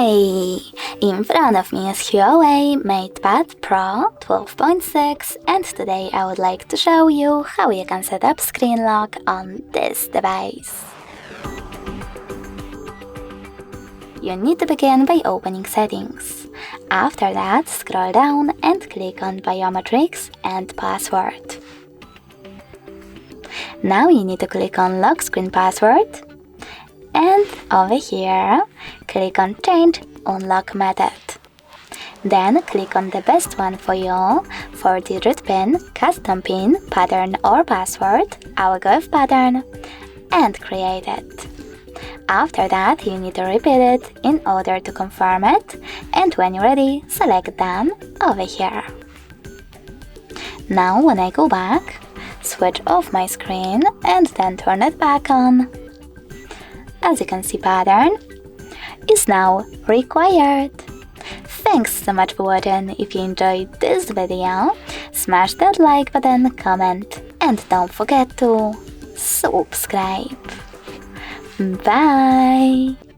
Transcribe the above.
Hey! In front of me is HUAWEI MatePad Pro 12.6 and today I would like to show you how you can set up screen lock on this device. You need to begin by opening Settings. After that, scroll down and click on Biometrics and Password. Now you need to click on Lock Screen Password. And over here, click on Change Unlock Method. Then click on the best one for you, 4-digit PIN, custom PIN, pattern or password, I will go with pattern, and create it. After that, you need to repeat it in order to confirm it, and when you're ready, select Done over here. Now when I go back, switch off my screen and then turn it back on. As you can see, pattern is now required. Thanks so much for watching. If you enjoyed this video, smash that like button, comment, and don't forget to subscribe. Bye!